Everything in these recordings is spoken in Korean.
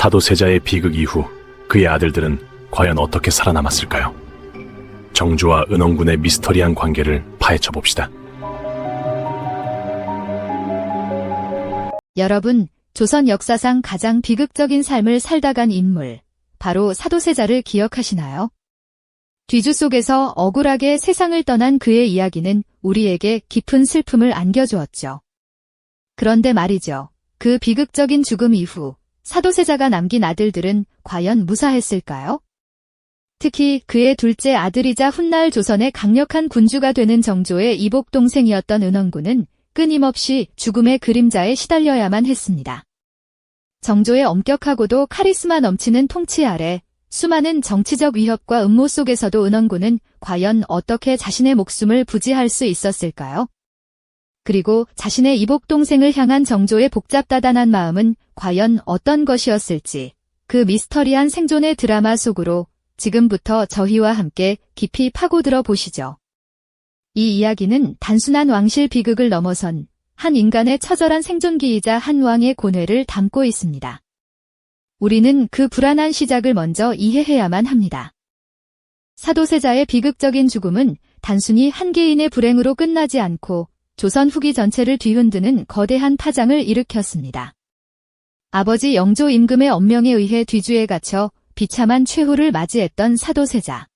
사도세자의 비극 이후 그의 아들들은 과연 어떻게 살아남았을까요? 정조와 은원군의 미스터리한 관계를 파헤쳐 봅시다. 여러분, 조선 역사상 가장 비극적인 삶을 살다 간 인물, 바로 사도세자를 기억하시나요? 뒤주 속에서 억울하게 세상을 떠난 그의 이야기는 우리에게 깊은 슬픔을 안겨주었죠. 그런데 말이죠. 그 비극적인 죽음 이후 사도세자가 남긴 아들들은 과연 무사했을까요? 특히 그의 둘째 아들이자 훗날 조선의 강력한 군주가 되는 정조의 이복동생이었던 은원군은 끊임없이 죽음의 그림자에 시달려야만 했습니다. 정조의 엄격하고도 카리스마 넘치는 통치 아래 수많은 정치적 위협과 음모 속에서도 은원군은 과연 어떻게 자신의 목숨을 부지할 수 있었을까요? 그리고 자신의 이복동생을 향한 정조의 복잡다단한 마음은 과연 어떤 것이었을지, 그 미스터리한 생존의 드라마 속으로 지금부터 저희와 함께 깊이 파고들어 보시죠. 이 이야기는 단순한 왕실 비극을 넘어선 한 인간의 처절한 생존기이자 한 왕의 고뇌를 담고 있습니다. 우리는 그 불안한 시작을 먼저 이해해야만 합니다. 사도세자의 비극적인 죽음은 단순히 한 개인의 불행으로 끝나지 않고 조선 후기 전체를 뒤흔드는 거대한 파장을 일으켰습니다. 아버지 영조 임금의 엄명에 의해 뒤주에 갇혀 비참한 최후를 맞이했던 사도세자.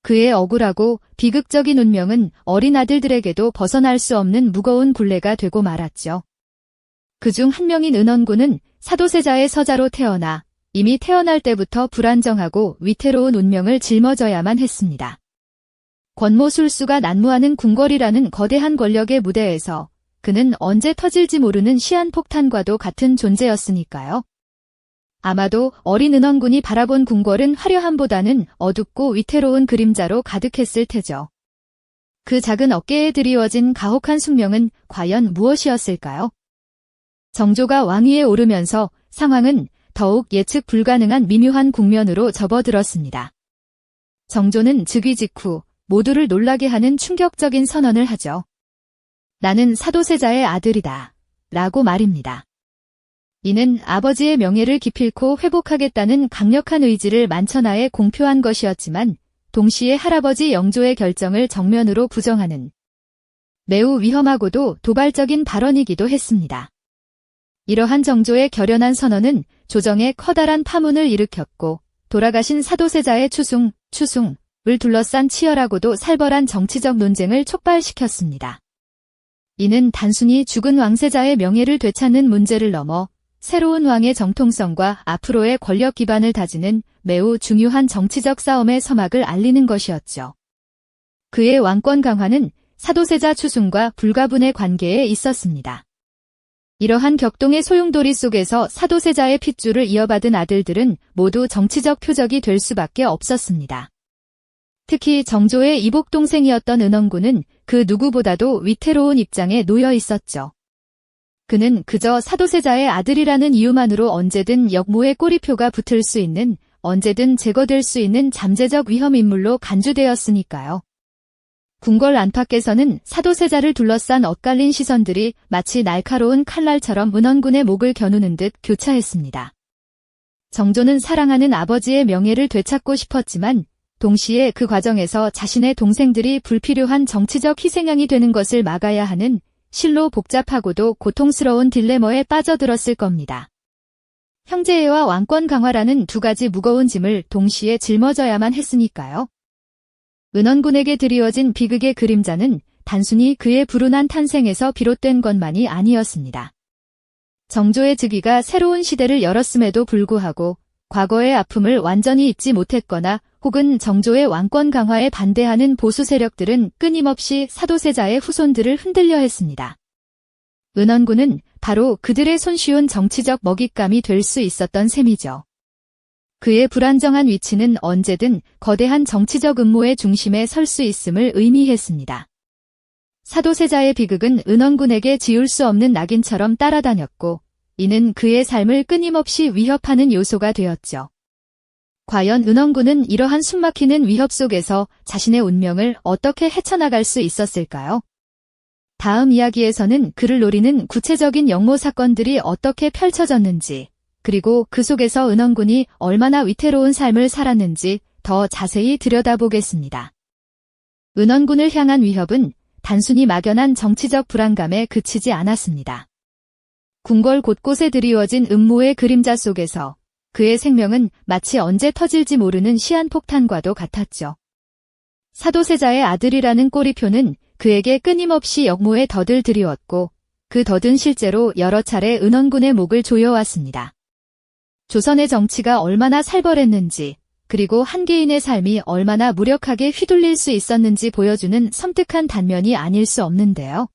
그의 억울하고 비극적인 운명은 어린 아들들에게도 벗어날 수 없는 무거운 굴레가 되고 말았죠. 그중 한 명인 은원군은 사도세자의 서자로 태어나 이미 태어날 때부터 불안정하고 위태로운 운명을 짊어져야만 했습니다. 권모술수가 난무하는 궁궐이라는 거대한 권력의 무대에서 그는 언제 터질지 모르는 시한폭탄과도 같은 존재였으니까요. 아마도 어린 은원군이 바라본 궁궐은 화려함보다는 어둡고 위태로운 그림자로 가득했을 테죠. 그 작은 어깨에 드리워진 가혹한 숙명은 과연 무엇이었을까요? 정조가 왕위에 오르면서 상황은 더욱 예측 불가능한 미묘한 국면으로 접어들었습니다. 정조는 즉위 직후 모두를 놀라게 하는 충격적인 선언을 하죠. 나는 사도세자의 아들이다. 라고 말입니다. 이는 아버지의 명예를 기필코 회복하겠다는 강력한 의지를 만천하에 공표한 것이었지만 동시에 할아버지 영조의 결정을 정면으로 부정하는 매우 위험하고도 도발적인 발언이기도 했습니다. 이러한 정조의 결연한 선언은 조정에 커다란 파문을 일으켰고 돌아가신 사도세자의 추승을 둘러싼 치열하고도 살벌한 정치적 논쟁을 촉발시켰습니다. 이는 단순히 죽은 왕세자의 명예를 되찾는 문제를 넘어 새로운 왕의 정통성과 앞으로의 권력 기반을 다지는 매우 중요한 정치적 싸움의 서막을 알리는 것이었죠. 그의 왕권 강화는 사도세자 추승과 불가분의 관계에 있었습니다. 이러한 격동의 소용돌이 속에서 사도세자의 핏줄을 이어받은 아들들은 모두 정치적 표적이 될 수밖에 없었습니다. 특히 정조의 이복동생이었던 은원군은 그 누구보다도 위태로운 입장에 놓여 있었죠. 그는 그저 사도세자의 아들이라는 이유만으로 언제든 역모의 꼬리표가 붙을 수 있는, 언제든 제거될 수 있는 잠재적 위험 인물로 간주되었으니까요. 궁궐 안팎에서는 사도세자를 둘러싼 엇갈린 시선들이 마치 날카로운 칼날처럼 은원군의 목을 겨누는 듯 교차했습니다. 정조는 사랑하는 아버지의 명예를 되찾고 싶었지만 동시에 그 과정에서 자신의 동생들이 불필요한 정치적 희생양이 되는 것을 막아야 하는 실로 복잡하고도 고통스러운 딜레머에 빠져들었을 겁니다. 형제애와 왕권 강화라는 두 가지 무거운 짐을 동시에 짊어져야만 했으니까요. 은원군에게 드리워진 비극의 그림자는 단순히 그의 불운한 탄생에서 비롯된 것만이 아니었습니다. 정조의 즉위가 새로운 시대를 열었음에도 불구하고 과거의 아픔을 완전히 잊지 못했거나 혹은 정조의 왕권 강화에 반대하는 보수 세력들은 끊임없이 사도세자의 후손들을 흔들려 했습니다. 은원군은 바로 그들의 손쉬운 정치적 먹잇감이 될 수 있었던 셈이죠. 그의 불안정한 위치는 언제든 거대한 정치적 음모의 중심에 설 수 있음을 의미했습니다. 사도세자의 비극은 은원군에게 지울 수 없는 낙인처럼 따라다녔고 이는 그의 삶을 끊임없이 위협하는 요소가 되었죠. 과연 은원군은 이러한 숨막히는 위협 속에서 자신의 운명을 어떻게 헤쳐나갈 수 있었을까요? 다음 이야기에서는 그를 노리는 구체적인 역모 사건들이 어떻게 펼쳐졌는지, 그리고 그 속에서 은원군이 얼마나 위태로운 삶을 살았는지 더 자세히 들여다보겠습니다. 은원군을 향한 위협은 단순히 막연한 정치적 불안감에 그치지 않았습니다. 궁궐 곳곳에 드리워진 음모의 그림자 속에서 그의 생명은 마치 언제 터질지 모르는 시한폭탄과도 같았죠. 사도세자의 아들이라는 꼬리표는 그에게 끊임없이 역모의 덫을 들이웠고 그 덫은 실제로 여러 차례 은원군의 목을 조여왔습니다. 조선의 정치가 얼마나 살벌했는지 그리고 한 개인의 삶이 얼마나 무력하게 휘둘릴 수 있었는지 보여주는 섬뜩한 단면이 아닐 수 없는데요.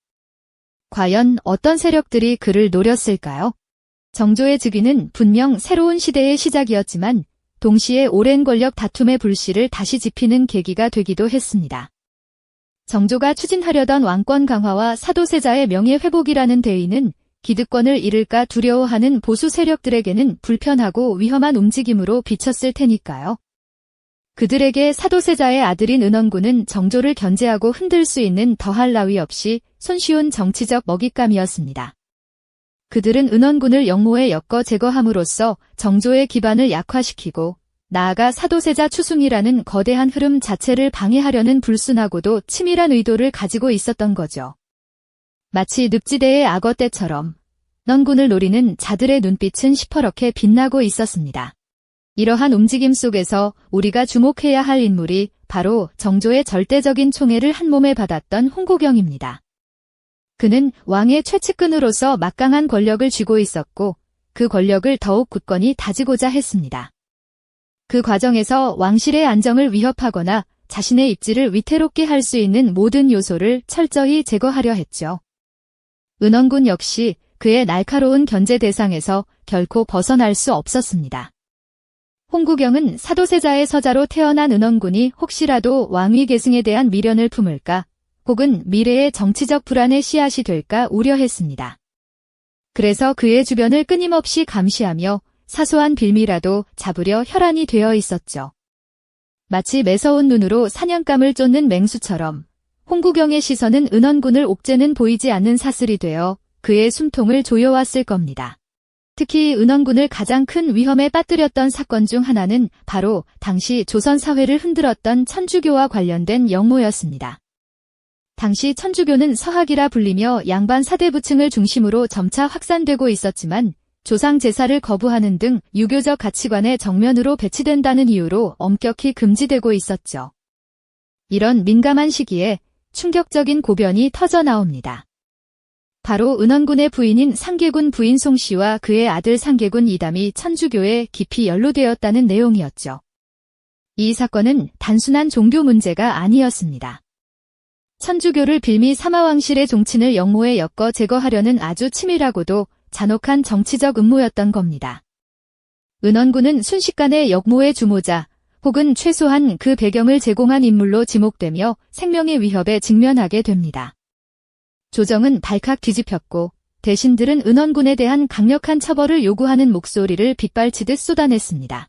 과연 어떤 세력들이 그를 노렸을까요? 정조의 즉위는 분명 새로운 시대의 시작이었지만 동시에 오랜 권력 다툼의 불씨를 다시 지피는 계기가 되기도 했습니다. 정조가 추진하려던 왕권 강화와 사도세자의 명예 회복이라는 대의는 기득권을 잃을까 두려워하는 보수 세력들에게는 불편하고 위험한 움직임으로 비쳤을 테니까요. 그들에게 사도세자의 아들인 은원군은 정조를 견제하고 흔들 수 있는 더할 나위 없이 손쉬운 정치적 먹잇감이었습니다. 그들은 은원군을 역모에 엮어 제거함으로써 정조의 기반을 약화시키고 나아가 사도세자 추승이라는 거대한 흐름 자체를 방해하려는 불순하고도 치밀한 의도를 가지고 있었던 거죠. 마치 늪지대의 악어 떼처럼 은원군을 노리는 자들의 눈빛은 시퍼렇게 빛나고 있었습니다. 이러한 움직임 속에서 우리가 주목해야 할 인물이 바로 정조의 절대적인 총애를 한몸에 받았던 홍구경입니다. 그는 왕의 최측근으로서 막강한 권력을 쥐고 있었고 그 권력을 더욱 굳건히 다지고자 했습니다. 그 과정에서 왕실의 안정을 위협하거나 자신의 입지를 위태롭게 할 수 있는 모든 요소를 철저히 제거하려 했죠. 은원군 역시 그의 날카로운 견제 대상에서 결코 벗어날 수 없었습니다. 홍구경은 사도세자의 서자로 태어난 은원군이 혹시라도 왕위 계승에 대한 미련을 품을까 혹은 미래의 정치적 불안의 씨앗이 될까 우려했습니다. 그래서 그의 주변을 끊임없이 감시하며 사소한 빌미라도 잡으려 혈안이 되어 있었죠. 마치 매서운 눈으로 사냥감을 쫓는 맹수처럼 홍구경의 시선은 은원군을 옥죄는 보이지 않는 사슬이 되어 그의 숨통을 조여왔을 겁니다. 특히 은원군을 가장 큰 위험에 빠뜨렸던 사건 중 하나는 바로 당시 조선 사회를 흔들었던 천주교와 관련된 역모였습니다. 당시 천주교는 서학이라 불리며 양반 사대부층을 중심으로 점차 확산되고 있었지만 조상 제사를 거부하는 등 유교적 가치관의 정면으로 배치된다는 이유로 엄격히 금지되고 있었죠. 이런 민감한 시기에 충격적인 고변이 터져 나옵니다. 바로 은원군의 부인인 상계군 부인 송씨와 그의 아들 상계군 이담이 천주교에 깊이 연루되었다는 내용이었죠. 이 사건은 단순한 종교 문제가 아니었습니다. 천주교를 빌미 사마왕실의 종친을 역모에 엮어 제거하려는 아주 치밀하고도 잔혹한 정치적 음모였던 겁니다. 은원군은 순식간에 역모의 주모자 혹은 최소한 그 배경을 제공한 인물로 지목되며 생명의 위협에 직면하게 됩니다. 조정은 발칵 뒤집혔고 대신들은 은원군에 대한 강력한 처벌을 요구하는 목소리를 빗발치듯 쏟아냈습니다.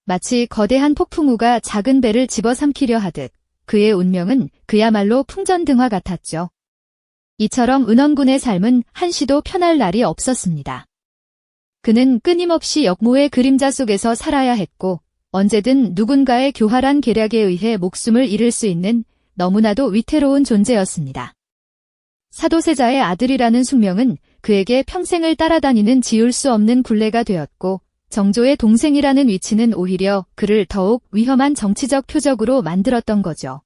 마치 거대한 폭풍우가 작은 배를 집어삼키려 하듯 그의 운명은 그야말로 풍전등화 같았죠. 이처럼 은원군의 삶은 한시도 편할 날이 없었습니다. 그는 끊임없이 역모의 그림자 속에서 살아야 했고 언제든 누군가의 교활한 계략에 의해 목숨을 잃을 수 있는 너무나도 위태로운 존재였습니다. 사도세자의 아들이라는 숙명은 그에게 평생을 따라다니는 지울 수 없는 굴레가 되었고 정조의 동생이라는 위치는 오히려 그를 더욱 위험한 정치적 표적으로 만들었던 거죠.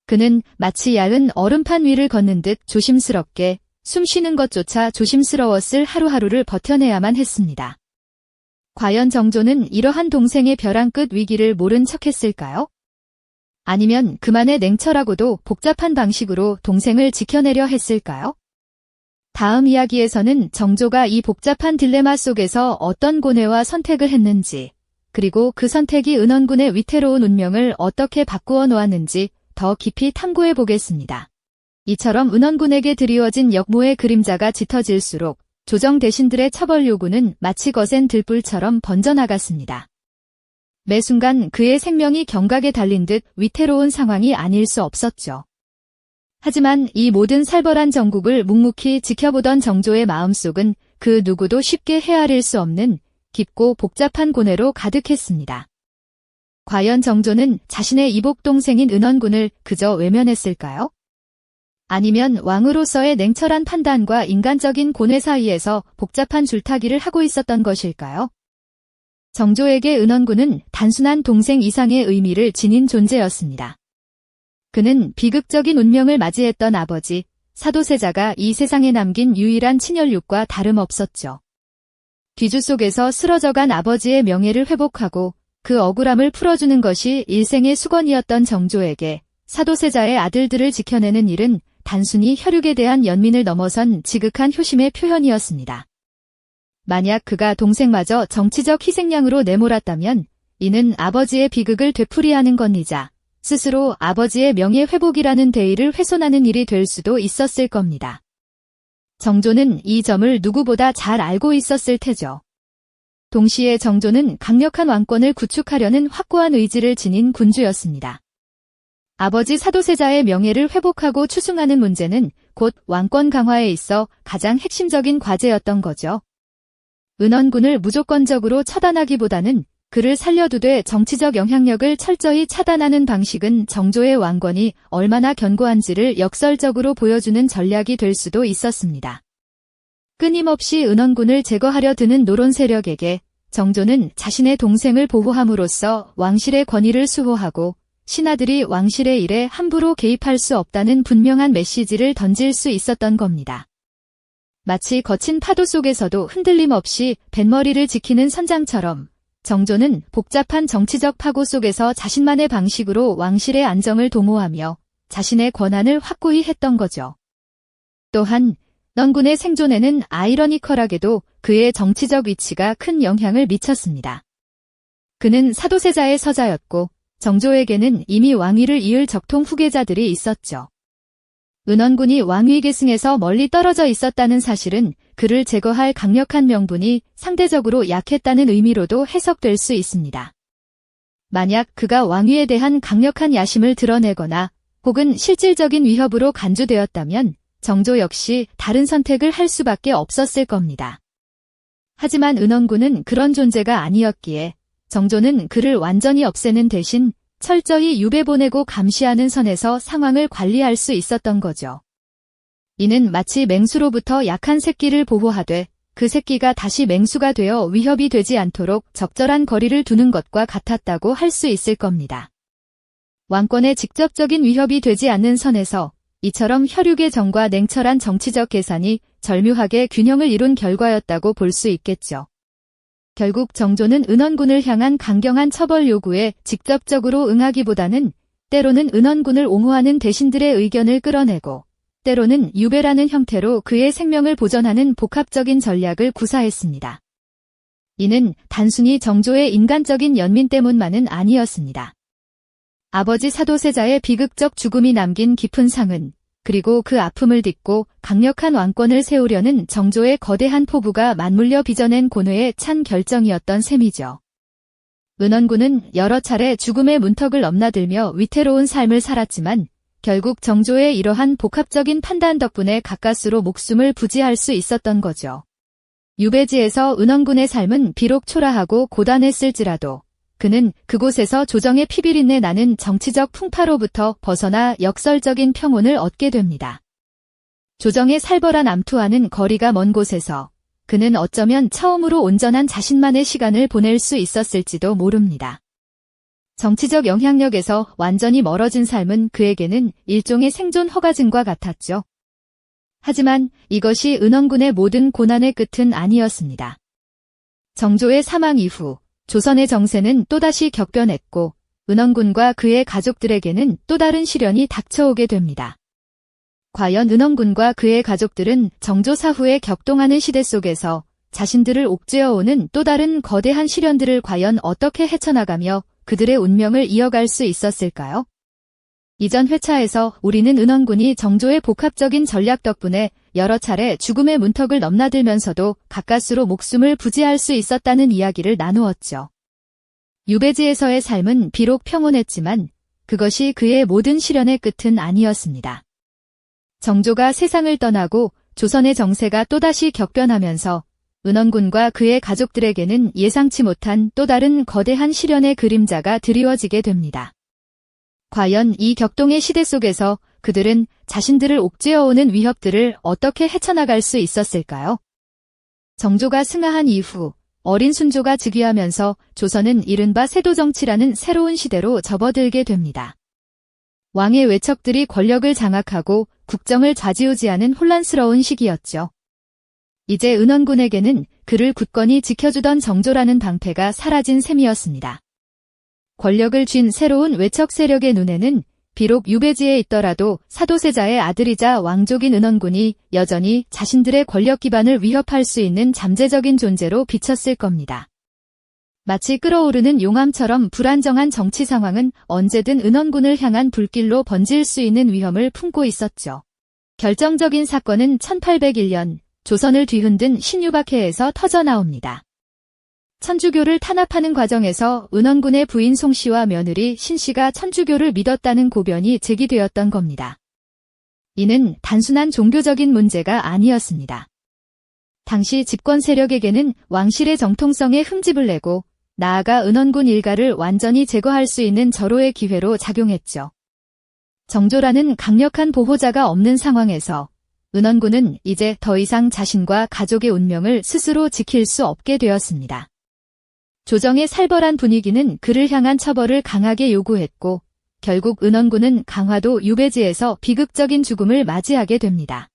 그는 마치 얇은 얼음판 위를 걷는 듯 조심스럽게 숨 쉬는 것조차 조심스러웠을 하루하루를 버텨내야만 했습니다. 과연 정조는 이러한 동생의 벼랑 끝 위기를 모른 척했을까요? 아니면 그만의 냉철하고도 복잡한 방식으로 동생을 지켜내려 했을까요? 다음 이야기에서는 정조가 이 복잡한 딜레마 속에서 어떤 고뇌와 선택을 했는지, 그리고 그 선택이 은원군의 위태로운 운명을 어떻게 바꾸어 놓았는지 더 깊이 탐구해 보겠습니다. 이처럼 은원군에게 드리워진 역모의 그림자가 짙어질수록 조정 대신들의 처벌 요구는 마치 거센 들불처럼 번져나갔습니다. 매 순간 그의 생명이 경각에 달린 듯 위태로운 상황이 아닐 수 없었죠. 하지만 이 모든 살벌한 정국을 묵묵히 지켜보던 정조의 마음속은 그 누구도 쉽게 헤아릴 수 없는 깊고 복잡한 고뇌로 가득했습니다. 과연 정조는 자신의 이복 동생인 은원군을 그저 외면했을까요? 아니면 왕으로서의 냉철한 판단과 인간적인 고뇌 사이에서 복잡한 줄타기를 하고 있었던 것일까요? 정조에게 은원군은 단순한 동생 이상의 의미를 지닌 존재였습니다. 그는 비극적인 운명을 맞이했던 아버지, 사도세자가 이 세상에 남긴 유일한 친혈육과 다름없었죠. 뒤주 속에서 쓰러져간 아버지의 명예를 회복하고 그 억울함을 풀어주는 것이 일생의 수건이었던 정조에게 사도세자의 아들들을 지켜내는 일은 단순히 혈육에 대한 연민을 넘어선 지극한 효심의 표현이었습니다. 만약 그가 동생마저 정치적 희생양으로 내몰았다면 이는 아버지의 비극을 되풀이하는 것이자 스스로 아버지의 명예 회복이라는 대의를 훼손하는 일이 될 수도 있었을 겁니다. 정조는 이 점을 누구보다 잘 알고 있었을 테죠. 동시에 정조는 강력한 왕권을 구축하려는 확고한 의지를 지닌 군주였습니다. 아버지 사도세자의 명예를 회복하고 추승하는 문제는 곧 왕권 강화에 있어 가장 핵심적인 과제였던 거죠. 은원군을 무조건적으로 처단하기보다는 그를 살려두되 정치적 영향력을 철저히 차단하는 방식은 정조의 왕권이 얼마나 견고한지를 역설적으로 보여주는 전략이 될 수도 있었습니다. 끊임없이 은원군을 제거하려 드는 노론 세력에게 정조는 자신의 동생을 보호함으로써 왕실의 권위를 수호하고 신하들이 왕실의 일에 함부로 개입할 수 없다는 분명한 메시지를 던질 수 있었던 겁니다. 마치 거친 파도 속에서도 흔들림 없이 뱃머리를 지키는 선장처럼 정조는 복잡한 정치적 파고 속에서 자신만의 방식으로 왕실의 안정을 도모하며 자신의 권한을 확고히 했던 거죠. 또한 은원군의 생존에는 아이러니컬하게도 그의 정치적 위치가 큰 영향을 미쳤습니다. 그는 사도세자의 서자였고 정조에게는 이미 왕위를 이을 적통 후계자들이 있었죠. 은원군이 왕위 계승에서 멀리 떨어져 있었다는 사실은 그를 제거할 강력한 명분이 상대적으로 약했다는 의미로도 해석될 수 있습니다. 만약 그가 왕위에 대한 강력한 야심을 드러내거나 혹은 실질적인 위협으로 간주되었다면 정조 역시 다른 선택을 할 수밖에 없었을 겁니다. 하지만 은원군은 그런 존재가 아니었기에 정조는 그를 완전히 없애는 대신 철저히 유배 보내고 감시하는 선에서 상황을 관리할 수 있었던 거죠. 이는 마치 맹수로부터 약한 새끼를 보호하되 그 새끼가 다시 맹수가 되어 위협이 되지 않도록 적절한 거리를 두는 것과 같았다고 할 수 있을 겁니다. 왕권에 직접적인 위협이 되지 않는 선에서 이처럼 혈육의 정과 냉철한 정치적 계산이 절묘하게 균형을 이룬 결과였다고 볼 수 있겠죠. 결국 정조는 은원군을 향한 강경한 처벌 요구에 직접적으로 응하기보다는 때로는 은원군을 옹호하는 대신들의 의견을 끌어내고 때로는 유배라는 형태로 그의 생명을 보전하는 복합적인 전략을 구사했습니다. 이는 단순히 정조의 인간적인 연민 때문만은 아니었습니다. 아버지 사도세자의 비극적 죽음이 남긴 깊은 상흔, 그리고 그 아픔을 딛고 강력한 왕권을 세우려는 정조의 거대한 포부가 맞물려 빚어낸 고뇌의 찬 결정이었던 셈이죠. 은원군은 여러 차례 죽음의 문턱을 넘나들며 위태로운 삶을 살았지만 결국 정조의 이러한 복합적인 판단 덕분에 가까스로 목숨을 부지할 수 있었던 거죠. 유배지에서 은원군의 삶은 비록 초라하고 고단했을지라도 그는 그곳에서 조정의 피비린내 나는 정치적 풍파로부터 벗어나 역설적인 평온을 얻게 됩니다. 조정의 살벌한 암투와는 거리가 먼 곳에서 그는 어쩌면 처음으로 온전한 자신만의 시간을 보낼 수 있었을지도 모릅니다. 정치적 영향력에서 완전히 멀어진 삶은 그에게는 일종의 생존 허가증과 같았죠. 하지만 이것이 은원군의 모든 고난의 끝은 아니었습니다. 정조의 사망 이후 조선의 정세는 또다시 격변했고 은원군과 그의 가족들에게는 또 다른 시련이 닥쳐오게 됩니다. 과연 은원군과 그의 가족들은 정조 사후에 격동하는 시대 속에서 자신들을 옥죄어오는 또 다른 거대한 시련들을 과연 어떻게 헤쳐나가며 그들의 운명을 이어갈 수 있었을까요? 이전 회차에서 우리는 은원군이 정조의 복합적인 전략 덕분에 여러 차례 죽음의 문턱을 넘나들면서도 가까스로 목숨을 부지할 수 있었다는 이야기를 나누었죠. 유배지에서의 삶은 비록 평온했지만 그것이 그의 모든 시련의 끝은 아니었습니다. 정조가 세상을 떠나고 조선의 정세가 또다시 격변하면서 은원군과 그의 가족들에게는 예상치 못한 또 다른 거대한 시련의 그림자가 드리워지게 됩니다. 과연 이 격동의 시대 속에서 그들은 자신들을 옥죄어오는 위협들을 어떻게 헤쳐나갈 수 있었을까요? 정조가 승하한 이후 어린 순조가 즉위하면서 조선은 이른바 세도정치라는 새로운 시대로 접어들게 됩니다. 왕의 외척들이 권력을 장악하고 국정을 좌지우지하는 혼란스러운 시기였죠. 이제 은원군에게는 그를 굳건히 지켜주던 정조라는 방패가 사라진 셈이었습니다. 권력을 쥔 새로운 외척 세력의 눈에는 비록 유배지에 있더라도 사도세자의 아들이자 왕족인 은원군이 여전히 자신들의 권력 기반을 위협할 수 있는 잠재적인 존재로 비쳤을 겁니다. 마치 끓어오르는 용암처럼 불안정한 정치 상황은 언제든 은원군을 향한 불길로 번질 수 있는 위험을 품고 있었죠. 결정적인 사건은 1801년 조선을 뒤흔든 신유박해에서 터져나옵니다. 천주교를 탄압하는 과정에서 은원군의 부인 송씨와 며느리 신씨가 천주교를 믿었다는 고변이 제기되었던 겁니다. 이는 단순한 종교적인 문제가 아니었습니다. 당시 집권 세력에게는 왕실의 정통성에 흠집을 내고 나아가 은원군 일가를 완전히 제거할 수 있는 절호의 기회로 작용했죠. 정조라는 강력한 보호자가 없는 상황에서 은원군은 이제 더 이상 자신과 가족의 운명을 스스로 지킬 수 없게 되었습니다. 조정의 살벌한 분위기는 그를 향한 처벌을 강하게 요구했고 결국 은원군은 강화도 유배지에서 비극적인 죽음을 맞이하게 됩니다.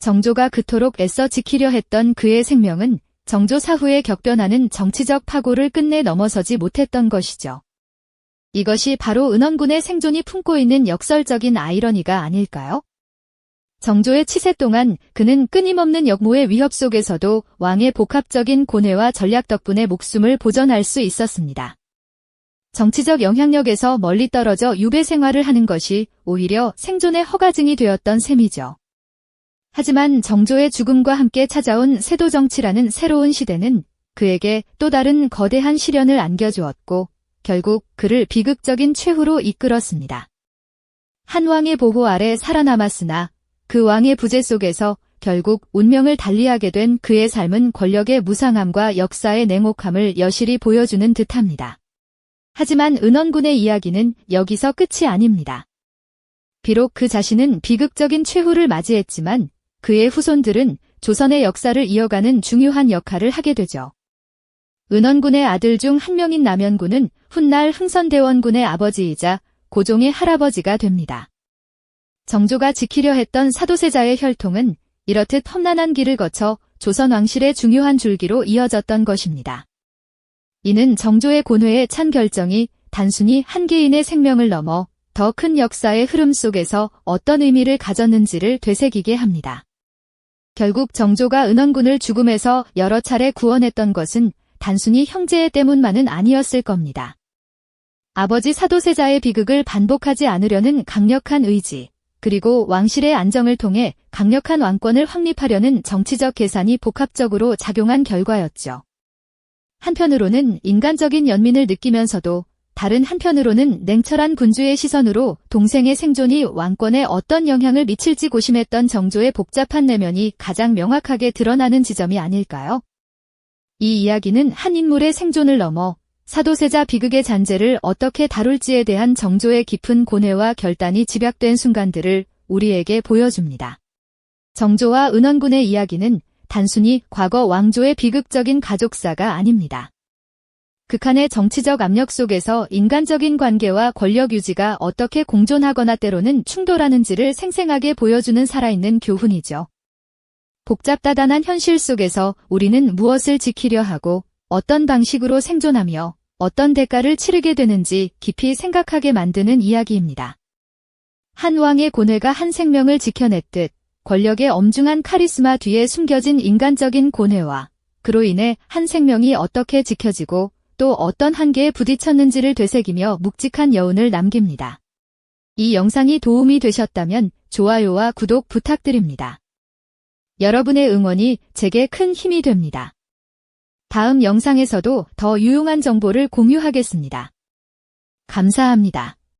정조가 그토록 애써 지키려 했던 그의 생명은 정조 사후에 격변하는 정치적 파고를 끝내 넘어서지 못했던 것이죠. 이것이 바로 은원군의 생존이 품고 있는 역설적인 아이러니가 아닐까요? 정조의 치세 동안 그는 끊임없는 역모의 위협 속에서도 왕의 복합적인 고뇌와 전략 덕분에 목숨을 보전할 수 있었습니다. 정치적 영향력에서 멀리 떨어져 유배 생활을 하는 것이 오히려 생존의 허가증이 되었던 셈이죠. 하지만 정조의 죽음과 함께 찾아온 세도정치라는 새로운 시대는 그에게 또 다른 거대한 시련을 안겨주었고 결국 그를 비극적인 최후로 이끌었습니다. 한 왕의 보호 아래 살아남았으나 그 왕의 부재 속에서 결국 운명을 달리하게 된 그의 삶은 권력의 무상함과 역사의 냉혹함을 여실히 보여주는 듯합니다. 하지만 은원군의 이야기는 여기서 끝이 아닙니다. 비록 그 자신은 비극적인 최후를 맞이했지만 그의 후손들은 조선의 역사를 이어가는 중요한 역할을 하게 되죠. 은원군의 아들 중 한 명인 남연군은 훗날 흥선대원군의 아버지이자 고종의 할아버지가 됩니다. 정조가 지키려 했던 사도세자의 혈통은 이렇듯 험난한 길을 거쳐 조선 왕실의 중요한 줄기로 이어졌던 것입니다. 이는 정조의 고뇌에 찬 결정이 단순히 한 개인의 생명을 넘어 더 큰 역사의 흐름 속에서 어떤 의미를 가졌는지를 되새기게 합니다. 결국 정조가 은원군을 죽음에서 여러 차례 구원했던 것은 단순히 형제의 때문만은 아니었을 겁니다. 아버지 사도세자의 비극을 반복하지 않으려는 강력한 의지, 그리고 왕실의 안정을 통해 강력한 왕권을 확립하려는 정치적 계산이 복합적으로 작용한 결과였죠. 한편으로는 인간적인 연민을 느끼면서도 다른 한편으로는 냉철한 군주의 시선으로 동생의 생존이 왕권에 어떤 영향을 미칠지 고심했던 정조의 복잡한 내면이 가장 명확하게 드러나는 지점이 아닐까요? 이 이야기는 한 인물의 생존을 넘어 사도세자 비극의 잔재를 어떻게 다룰지에 대한 정조의 깊은 고뇌와 결단이 집약된 순간들을 우리에게 보여줍니다. 정조와 은원군의 이야기는 단순히 과거 왕조의 비극적인 가족사가 아닙니다. 극한의 정치적 압력 속에서 인간적인 관계와 권력 유지가 어떻게 공존하거나 때로는 충돌하는지를 생생하게 보여주는 살아있는 교훈이죠. 복잡다단한 현실 속에서 우리는 무엇을 지키려 하고 어떤 방식으로 생존하며 어떤 대가를 치르게 되는지 깊이 생각하게 만드는 이야기입니다. 한 왕의 고뇌가 한 생명을 지켜냈듯 권력의 엄중한 카리스마 뒤에 숨겨진 인간적인 고뇌와 그로 인해 한 생명이 어떻게 지켜지고 또 어떤 한계에 부딪혔는지를 되새기며 묵직한 여운을 남깁니다. 이 영상이 도움이 되셨다면 좋아요와 구독 부탁드립니다. 여러분의 응원이 제게 큰 힘이 됩니다. 다음 영상에서도 더 유용한 정보를 공유하겠습니다. 감사합니다.